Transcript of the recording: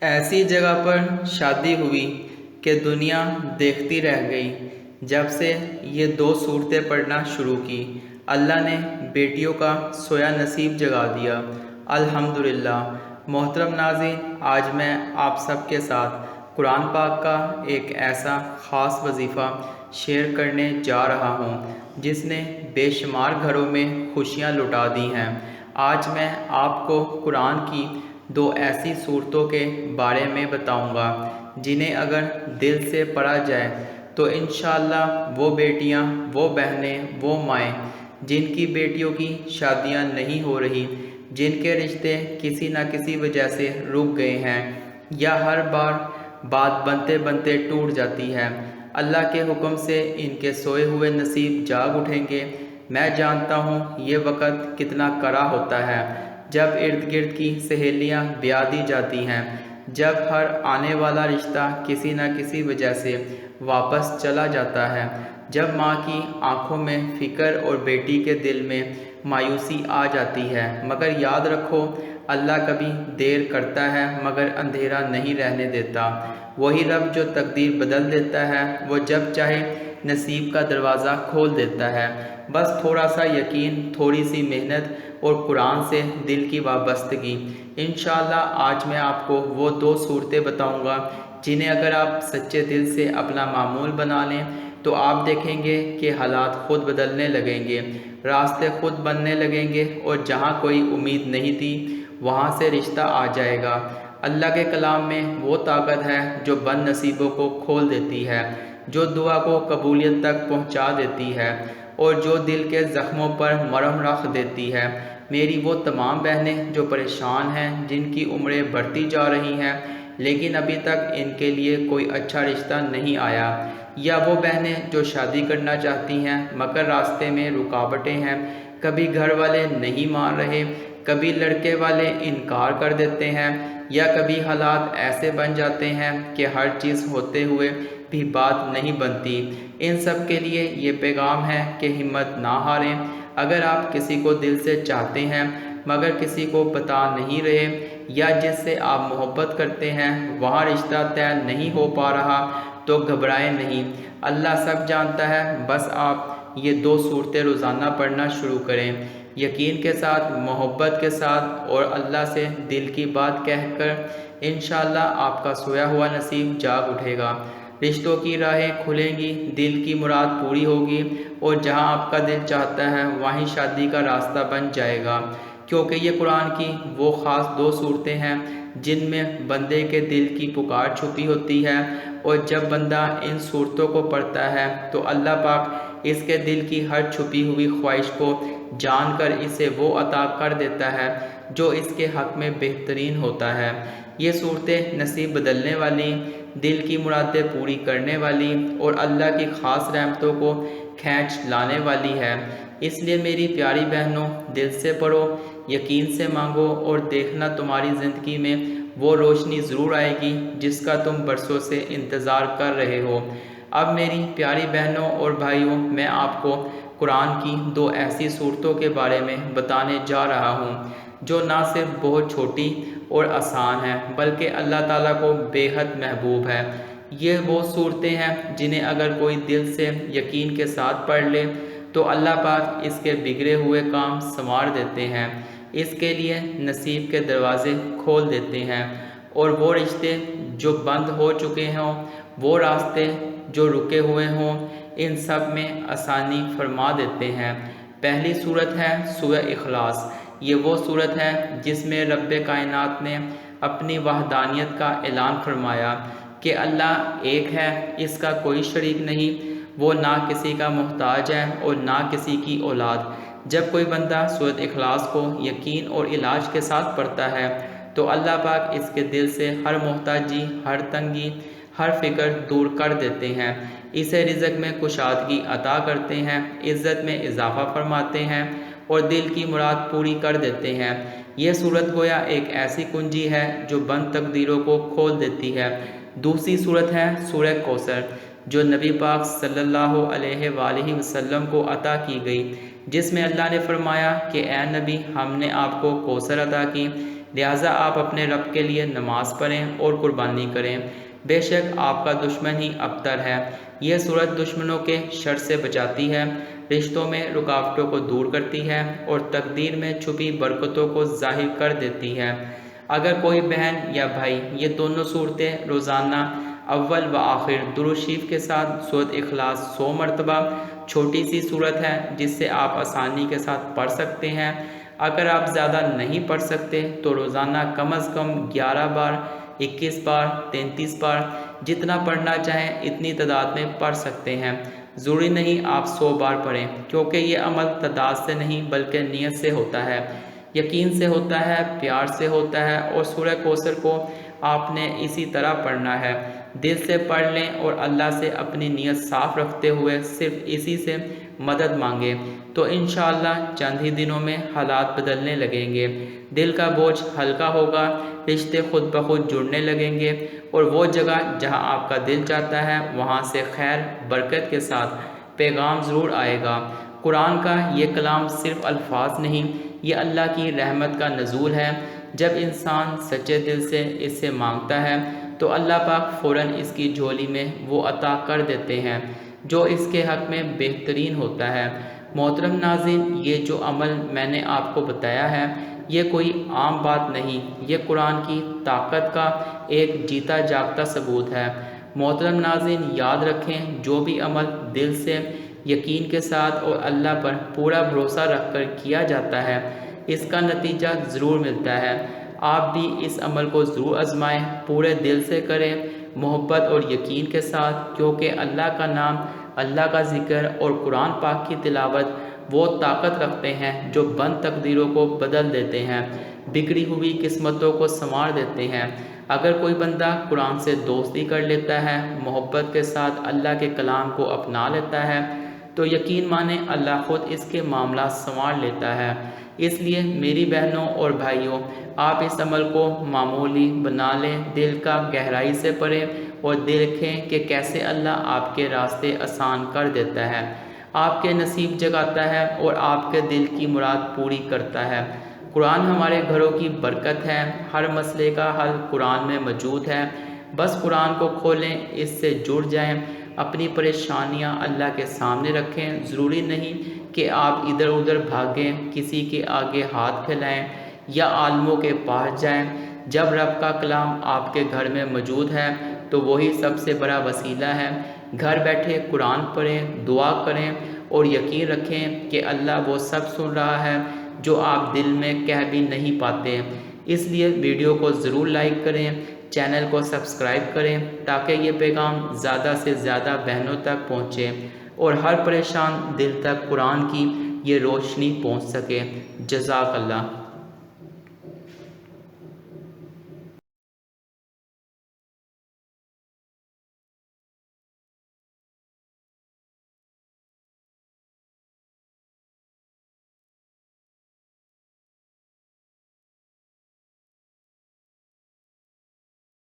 ایسی جگہ پر شادی ہوئی کہ دنیا دیکھتی رہ گئی جب سے یہ دو صورتیں پڑھنا شروع کی۔ اللہ نے بیٹیوں کا سویا نصیب جگا دیا، الحمدللہ۔ محترم ناظرین، آج میں آپ سب کے ساتھ قرآن پاک کا ایک ایسا خاص وظیفہ شیئر کرنے جا رہا ہوں جس نے بے شمار گھروں میں خوشیاں لٹا دی ہیں۔ آج میں آپ کو قرآن کی دو ایسی صورتوں کے بارے میں بتاؤں گا جنہیں اگر دل سے پڑھا جائے تو انشاءاللہ وہ بیٹیاں، وہ بہنیں، وہ مائیں جن کی بیٹیوں کی شادیاں نہیں ہو رہی، جن کے رشتے کسی نہ کسی وجہ سے رک گئے ہیں یا ہر بار بات بنتے بنتے ٹوٹ جاتی ہے، اللہ کے حکم سے ان کے سوئے ہوئے نصیب جاگ اٹھیں گے۔ میں جانتا ہوں یہ وقت کتنا کڑا ہوتا ہے جب ارد گرد کی سہیلیاں بیاہ دی جاتی ہیں، جب ہر آنے والا رشتہ کسی نہ کسی وجہ سے واپس چلا جاتا ہے، جب ماں کی آنکھوں میں فکر اور بیٹی کے دل میں مایوسی آ جاتی ہے۔ مگر یاد رکھو، اللہ کبھی دیر کرتا ہے مگر اندھیرا نہیں رہنے دیتا۔ وہی رب جو تقدیر بدل دیتا ہے، وہ جب چاہے نصیب کا دروازہ کھول دیتا ہے۔ بس تھوڑا سا یقین، تھوڑی سی محنت اور قرآن سے دل کی وابستگی۔ انشاءاللہ آج میں آپ کو وہ دو صورتیں بتاؤں گا جنہیں اگر آپ سچے دل سے اپنا معمول بنا لیں تو آپ دیکھیں گے کہ حالات خود بدلنے لگیں گے، راستے خود بننے لگیں گے، اور جہاں کوئی امید نہیں تھی وہاں سے رشتہ آ جائے گا۔ اللہ کے کلام میں وہ طاقت ہے جو بد نصیبوں کو کھول دیتی ہے، جو دعا کو قبولیت تک پہنچا دیتی ہے اور جو دل کے زخموں پر مرہم رکھ دیتی ہے۔ میری وہ تمام بہنیں جو پریشان ہیں، جن کی عمریں بڑھتی جا رہی ہیں لیکن ابھی تک ان کے لیے کوئی اچھا رشتہ نہیں آیا، یا وہ بہنیں جو شادی کرنا چاہتی ہیں مگر راستے میں رکاوٹیں ہیں، کبھی گھر والے نہیں مان رہے، کبھی لڑکے والے انکار کر دیتے ہیں، یا کبھی حالات ایسے بن جاتے ہیں کہ ہر چیز ہوتے ہوئے بھی بات نہیں بنتی۔ ان سب کے لیے یہ پیغام ہے کہ ہمت نہ ہاریں۔ اگر آپ کسی کو دل سے چاہتے ہیں مگر کسی کو بتا نہیں رہے، یا جس سے آپ محبت کرتے ہیں وہاں رشتہ طے نہیں ہو پا رہا، تو گھبرائیں نہیں، اللہ سب جانتا ہے۔ بس آپ یہ دو صورتیں روزانہ پڑھنا شروع کریں، یقین کے ساتھ، محبت کے ساتھ اور اللہ سے دل کی بات کہہ کر۔ انشاءاللہ آپ کا سویا ہوا نصیب جاگ اٹھے گا، رشتوں کی راہیں کھلیں گی، دل کی مراد پوری ہوگی، اور جہاں آپ کا دل چاہتا ہے وہیں شادی کا راستہ بن جائے گا، کیونکہ یہ قرآن کی وہ خاص دو صورتیں ہیں جن میں بندے کے دل کی پکار چھپی ہوتی ہے، اور جب بندہ ان صورتوں کو پڑھتا ہے تو اللہ پاک اس کے دل کی ہر چھپی ہوئی خواہش کو جان کر اسے وہ عطا کر دیتا ہے جو اس کے حق میں بہترین ہوتا ہے۔ یہ صورتیں نصیب بدلنے والی، دل کی مرادیں پوری کرنے والی اور اللہ کی خاص رحمتوں کو کھینچ لانے والی ہے۔ اس لیے میری پیاری بہنوں، دل سے پڑھو، یقین سے مانگو، اور دیکھنا تمہاری زندگی میں وہ روشنی ضرور آئے گی جس کا تم برسوں سے انتظار کر رہے ہو۔ اب میری پیاری بہنوں اور بھائیوں، میں آپ کو قرآن کی دو ایسی صورتوں کے بارے میں بتانے جا رہا ہوں جو نہ صرف بہت چھوٹی اور آسان ہیں بلکہ اللہ تعالیٰ کو بے حد محبوب ہے۔ یہ وہ صورتیں ہیں جنہیں اگر کوئی دل سے یقین کے ساتھ پڑھ لے تو اللہ پاک اس کے بگڑے ہوئے کام سنوار دیتے ہیں، اس کے لیے نصیب کے دروازے کھول دیتے ہیں، اور وہ رشتے جو بند ہو چکے ہوں، وہ راستے جو رکے ہوئے ہوں، ان سب میں آسانی فرما دیتے ہیں۔ پہلی صورت ہے سورہ اخلاص۔ یہ وہ صورت ہے جس میں رب کائنات نے اپنی وحدانیت کا اعلان فرمایا کہ اللہ ایک ہے، اس کا کوئی شریک نہیں، وہ نہ کسی کا محتاج ہے اور نہ کسی کی اولاد۔ جب کوئی بندہ سورۃ اخلاص کو یقین اور علاج کے ساتھ پڑھتا ہے تو اللہ پاک اس کے دل سے ہر محتاجی، ہر تنگی، ہر فکر دور کر دیتے ہیں، اسے رزق میں کشادگی عطا کرتے ہیں، عزت میں اضافہ فرماتے ہیں اور دل کی مراد پوری کر دیتے ہیں۔ یہ صورت گویا ایک ایسی کنجی ہے جو بند تقدیروں کو کھول دیتی ہے۔ دوسری صورت ہے سورہ کوثر، جو نبی پاک صلی اللہ علیہ وآلہ وسلم کو عطا کی گئی، جس میں اللہ نے فرمایا کہ اے نبی، ہم نے آپ کو کوثر عطا کی، لہٰذا آپ اپنے رب کے لیے نماز پڑھیں اور قربانی کریں، بے شک آپ کا دشمن ہی ابتر ہے۔ یہ صورت دشمنوں کے شر سے بچاتی ہے، رشتوں میں رکاوٹوں کو دور کرتی ہے اور تقدیر میں چھپی برکتوں کو ظاہر کر دیتی ہے۔ اگر کوئی بہن یا بھائی یہ دونوں صورتیں روزانہ اول و آخر درود شریف کے ساتھ سورۃ اخلاص 100 مرتبہ، چھوٹی سی صورت ہے جس سے آپ آسانی کے ساتھ پڑھ سکتے ہیں۔ اگر آپ زیادہ نہیں پڑھ سکتے تو روزانہ کم از کم 11 بار، 21 بار، 33 بار، جتنا پڑھنا چاہیں اتنی تعداد میں پڑھ سکتے ہیں۔ ضروری نہیں آپ 100 بار پڑھیں، کیونکہ یہ عمل تعداد سے نہیں بلکہ نیت سے ہوتا ہے، یقین سے ہوتا ہے، پیار سے ہوتا ہے، اور سورہ کوثر کو آپ نے اسی طرح پڑھنا ہے۔ دل سے پڑھ لیں اور اللہ سے اپنی نیت صاف رکھتے ہوئے صرف اسی سے مدد مانگیں تو انشاءاللہ چند ہی دنوں میں حالات بدلنے لگیں گے، دل کا بوجھ ہلکا ہوگا، رشتے خود بخود جڑنے لگیں گے، اور وہ جگہ جہاں آپ کا دل چاہتا ہے وہاں سے خیر برکت کے ساتھ پیغام ضرور آئے گا۔ قرآن کا یہ کلام صرف الفاظ نہیں، یہ اللہ کی رحمت کا نزول ہے۔ جب انسان سچے دل سے اس سے مانگتا ہے تو اللہ پاک فوراً اس کی جھولی میں وہ عطا کر دیتے ہیں جو اس کے حق میں بہترین ہوتا ہے۔ محترم ناظرین، یہ جو عمل میں نے آپ کو بتایا ہے یہ کوئی عام بات نہیں، یہ قرآن کی طاقت کا ایک جیتا جاگتا ثبوت ہے۔ محترم ناظرین، یاد رکھیں جو بھی عمل دل سے یقین کے ساتھ اور اللہ پر پورا بھروسہ رکھ کر کیا جاتا ہے اس کا نتیجہ ضرور ملتا ہے۔ آپ بھی اس عمل کو ضرور آزمائیں، پورے دل سے کریں، محبت اور یقین کے ساتھ، کیونکہ اللہ کا نام، اللہ کا ذکر اور قرآن پاک کی تلاوت وہ طاقت رکھتے ہیں جو بند تقدیروں کو بدل دیتے ہیں، بگڑی ہوئی قسمتوں کو سنوار دیتے ہیں۔ اگر کوئی بندہ قرآن سے دوستی کر لیتا ہے، محبت کے ساتھ اللہ کے کلام کو اپنا لیتا ہے تو یقین مانیں اللہ خود اس کے معاملات سنوار لیتا ہے۔ اس لیے میری بہنوں اور بھائیوں، آپ اس عمل کو معمولی بنا لیں، دل کا گہرائی سے پڑھیں اور دیکھیں کہ کیسے اللہ آپ کے راستے آسان کر دیتا ہے، آپ کے نصیب جگاتا ہے اور آپ کے دل کی مراد پوری کرتا ہے۔ قرآن ہمارے گھروں کی برکت ہے، ہر مسئلے کا حل قرآن میں موجود ہے۔ بس قرآن کو کھولیں، اس سے جڑ جائیں، اپنی پریشانیاں اللہ کے سامنے رکھیں۔ ضروری نہیں کہ آپ ادھر ادھر بھاگیں، کسی کے آگے ہاتھ پھیلائیں یا عالموں کے پاس جائیں۔ جب رب کا کلام آپ کے گھر میں موجود ہے تو وہی سب سے بڑا وسیلہ ہے۔ گھر بیٹھے قرآن پڑھیں، دعا کریں اور یقین رکھیں کہ اللہ وہ سب سن رہا ہے جو آپ دل میں کہہ بھی نہیں پاتے۔ اس لیے ویڈیو کو ضرور لائک کریں، چینل کو سبسکرائب کریں تاکہ یہ پیغام زیادہ سے زیادہ بہنوں تک پہنچے اور ہر پریشان دل تک قرآن کی یہ روشنی پہنچ سکے۔ جزاک اللہ۔